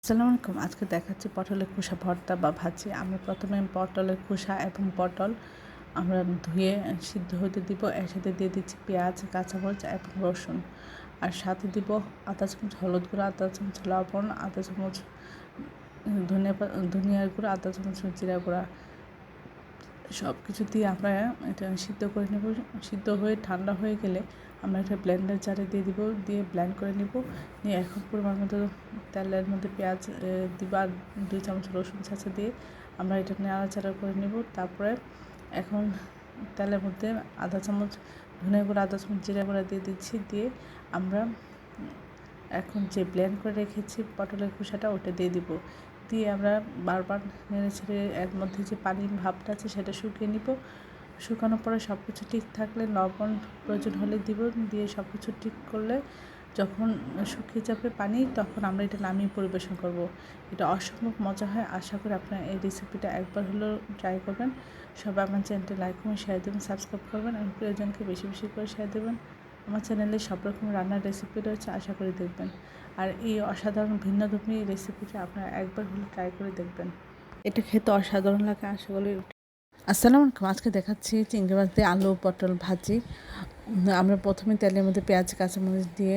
আসসালামু আলাইকুম। আজকে দেখাচ্ছি পটলের খোসা ভর্তা বা ভাজি। আমরা প্রথমে পটলের খোসা এবং পটল আমরা ধুয়ে সিদ্ধ হতে দিব। এর সাথে দিয়ে দিচ্ছি পেঁয়াজ, কাঁচামরিচ এবং রসুন। আর সাথে দিব আধা চামচ হলুদ গুঁড়ো, আধা চামচ লবণ, আধা চামচ ধনিয়ার গুঁড়ো, আধা চামচ জিরা গুঁড়া। সব কিছু দিয়ে আমরা এটা সিদ্ধ করে নেব। সিদ্ধ হয়ে ঠান্ডা হয়ে গেলে আমরা এটা ব্লেন্ডার জারে দিয়ে দিব, দিয়ে ব্লেন্ড করে নেব। নিয়ে এখন পরিমাণ মতো তেলের মধ্যে পেঁয়াজ দিব আর 2 চামচ রসুন ছাঁচা দিয়ে আমরা এটা নাড়াচাড়া করে নেব। তারপরে এখন তেলের মধ্যে আধা চামচ ধনে গুঁড়া, আধা চামচ জিরা গুঁড়া দিয়ে দিচ্ছি। দিয়ে আমরা এখন যে ব্লেন্ড করে রেখেছি পটলের খোসাটা ওটা দিয়ে দিব। দিয়ে আমরা বারবার নেড়ে ছেড়ে এর মধ্যে যে পানির ভাবটা আছে সেটা শুকিয়ে নিব। শুকানোর পরে সব কিছু ঠিক থাকলে লবণ প্রয়োজন হলে দিব। দিয়ে সব কিছু ঠিক করলে যখন শুকিয়ে যাবে পানি, তখন আমরা এটা নামিয়ে পরিবেশন করব। এটা অসম্ভব মজা হয়। আশা করি আপনারা এই রেসিপিটা একবার হলেও ট্রাই করবেন। সবাই আমার চ্যানেলটি লাইক করবেন, শেয়ার দেবেন, সাবস্ক্রাইব করবেন এবং প্রিয়জনকে বেশি বেশি করে শেয়ার দেবেন। আমার চ্যানেলে সব রকম রান্নার রেসিপি রয়েছে, আশা করি দেখবেন। আর এই অসাধারণ ভিন্নধর্মী রেসিপিটা আপনারা একবার হলে ট্রাই করে দেখবেন। এটা খেতে অসাধারণ লাগে, আশা করি। আসসালামু আলাইকুম। আজকে দেখাচ্ছি চিংড়ি মাছ দিয়ে আলু পটল ভাজি। আমরা প্রথমে তেলের মধ্যে পেঁয়াজ কাঁচামরিচ দিয়ে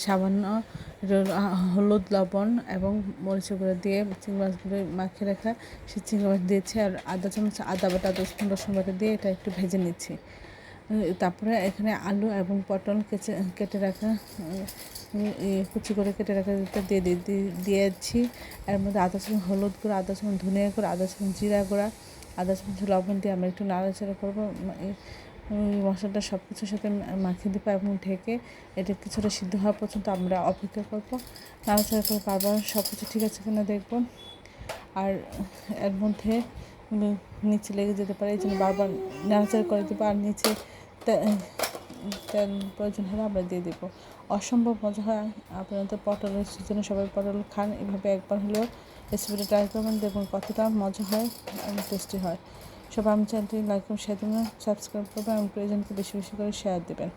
সামান্য হলুদ লবণ এবং মরিচের গুঁড়ো দিয়ে চিংড়ি মাছগুলো মাখিয়ে রাখা সেই চিংড়ি মাছ দিয়েছি। আর আধা চামচ আদা বাটা, রসুন বাটা দিয়ে এটা একটু ভেজে নিচ্ছি। তারপরে এখানে আলু এবং পটল কেটে রাখা কুচি করে কেটে রাখা দিয়েছি। এর মধ্যে আধা চামচ হলুদ গুঁড়ো, আধা চামচ ধনিয়া গুঁড়ো, আধা চামচ জিরা গুঁড়া, আধা চামচ লবণ দিয়ে আমরা একটু নাড়াচাড়া করবো। মশলাটা সব কিছুর সাথে মাখিয়ে দেবো এবং ঢেকে এটা কিছুটা সিদ্ধ হওয়া পর্যন্ত আমরা অপেক্ষা করবো। নাড়াচাড়া করে বারবার সব কিছু ঠিক আছে কিনা দেখবো। আর এর মধ্যে নিচে লেগে যেতে পারে, এই জন্য বারবার নাড়াচাড়া করে দেবো। আর নিচে তেল প্রয়োজন হলে আমরা দিয়ে দেবো। অসম্ভব মজা হয়। আপনারা তো পটলের সিজনে সবাই পটল খান, এভাবে একবার হলেও রেসিপিটা ট্রাই করবেন, দেখুন কতটা মজা হয় এবং টেস্টি হয়। সবাই আমার চ্যানেলটি লাইক করুন, শেয়ার দেবেন, সাবস্ক্রাইব করবেন এবং প্রিয়জনকে বেশি বেশি করে শেয়ার দেবেন।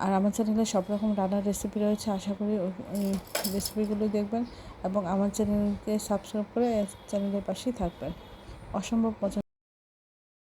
আর আমার চ্যানেলে সব রকম রান্নার রেসিপি রয়েছে, আশা করি ওই রেসিপিগুলো দেখবেন এবং আমার চ্যানেলকে সাবস্ক্রাইব করে চ্যানেলের পাশেই থাকবেন। অসম্ভব মজা।